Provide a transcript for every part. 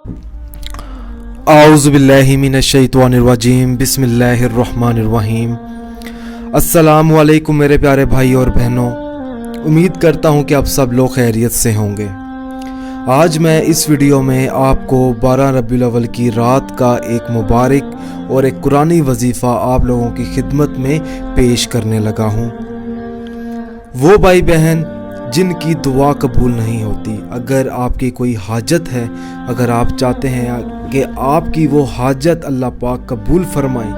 आऊज़ु बिल्लाहि मिनश्शैतानिर्रजीम बिस्मिल्लाहिर्रहमानिर्रहीम। अस्सलामु अलैकुम मेरे प्यारे भाई और बहनों, उम्मीद करता हूँ कि आप सब लोग खैरियत से होंगे। आज मैं इस वीडियो में आपको 12 रबीउल अव्वल की रात का एक मुबारक और एक कुरानी वजीफ़ा आप लोगों की खिदमत में पेश करने लगा हूँ। वो भाई बहन जिनकी दुआ कबूल नहीं होती, अगर आपकी कोई हाजत है, अगर आप चाहते हैं कि आपकी वो हाजत अल्लाह पाक कबूल फरमाए,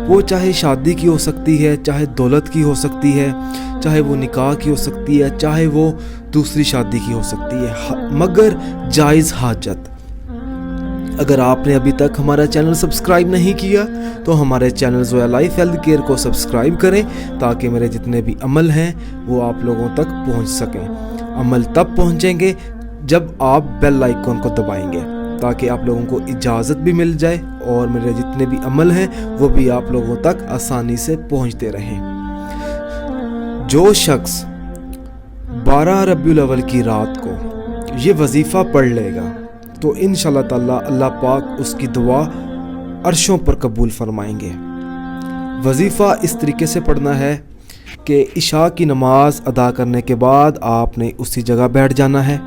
वो चाहे शादी की हो सकती है, चाहे दौलत की हो सकती है, चाहे वो निकाह की हो सकती है, चाहे वो दूसरी शादी की हो सकती है, मगर जायज़ हाजत। अगर आपने अभी तक हमारा चैनल सब्सक्राइब नहीं किया तो हमारे channel Zoya life health care को सब्सक्राइब करें ताकि मेरे जितने भी अमल हैं वो आप लोगों तक पहुंच सकें। अमल तब पहुंचेंगे जब आप बेल आइकन को दबाएंगे ताकि आप लोगों को इजाज़त भी मिल जाए और मेरे जितने भी अमल हैं वो भी आप लोगों तक आसानी से पहुंचते रहें। जो शख्स 12 रबीउल अव्वल की रात को ये वजीफ़ा पढ़ लेगा तो इंशाअल्लाह ताला अल्लाह पाक उसकी दुआ अर्शों पर कबूल फरमाएंगे। वजीफ़ा इस तरीके से पढ़ना है कि इशा की नमाज अदा करने के बाद आपने उसी जगह बैठ जाना है।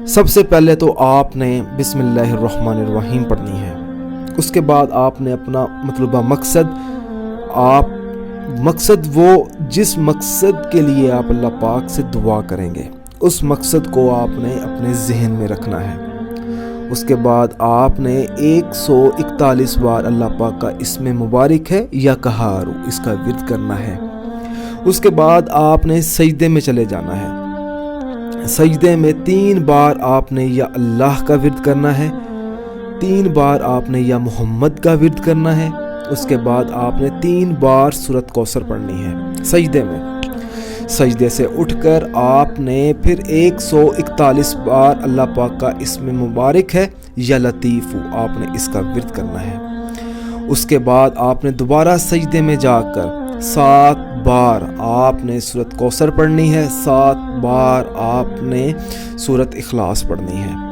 सबसे पहले तो आपने बिस्मिल्लाहिर्रहमानिर्रहीम पढ़नी है। उसके बाद आपने अपना मतलूबा मकसद वो जिस मकसद के लिए आप अल्लाह पाक से दुआ करेंगे उस मकसद को आपने अपने जहन में रखना है। उसके बाद आपने 141 बार अल्लाह पाक का इसमें मुबारक है या कहारू इसका विर्द करना है। उसके बाद आपने सजदे में चले जाना है। सजदे में 3 बार आपने या अल्लाह का विर्द करना है, 3 बार आपने या मोहम्मद का विर्द करना है। उसके बाद आपने 3 बार सूरत कौसर पढ़नी है सजदे में। सजदे से उठकर आपने फिर 141 बार अल्लाह पाक का इसमें मुबारक है या लतीफ़ू आपने इसका विर्द करना है। उसके बाद आपने दोबारा सजदे में जाकर 7 बार आपने सूरत कौसर पढ़नी है, 7 बार आपने सूरत इखलास पढ़नी है।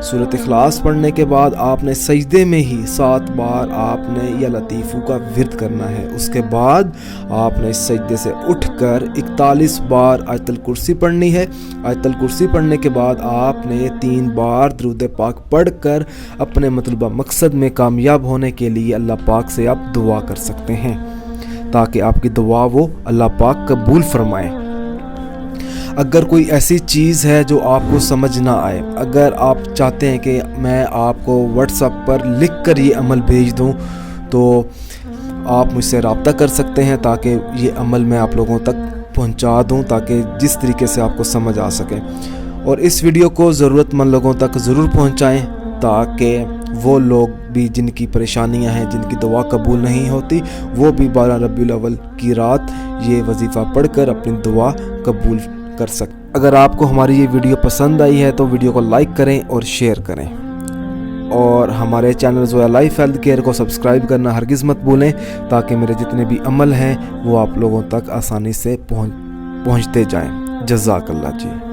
सूरत इखलास पढ़ने के बाद आपने सजदे में ही 7 बार आपने या लतीफ़ू का विर्द करना है। उसके बाद आपने सजदे से उठकर 41 बार आयतुल कुर्सी पढ़नी है। आयतुल कुर्सी पढ़ने के बाद आपने 3 बार दुरूद पाक पढ़कर अपने मतलूबा मकसद में कामयाब होने के लिए अल्लाह पाक से आप दुआ कर सकते हैं ताकि आपकी दुआ वो अल्लाह पाक कबूल फरमाए। अगर कोई ऐसी चीज़ है जो आपको समझ ना आए, अगर आप चाहते हैं कि मैं आपको व्हाट्सएप पर लिख कर ये अमल भेज दूं, तो आप मुझसे रब्ता कर सकते हैं ताकि ये अमल मैं आप लोगों तक पहुंचा दूं ताकि जिस तरीके से आपको समझ आ सके। और इस वीडियो को ज़रूरतमंद लोगों तक ज़रूर पहुंचाएं ताकि वो लोग भी जिनकी परेशानियां हैं, जिनकी दुआ कबूल नहीं होती, वो भी 12 रबीउल अव्वल की रात ये वजीफ़ा पढ़कर अपनी दुआ कबूल कर सकते। अगर आपको हमारी ये वीडियो पसंद आई है तो वीडियो को लाइक करें और शेयर करें और हमारे channel Zoya life health care को सब्सक्राइब करना हरगिज़ मत भूलें ताकि मेरे जितने भी अमल हैं वो आप लोगों तक आसानी से पहुंचते जाएं। जज़ाकल्लाह जी।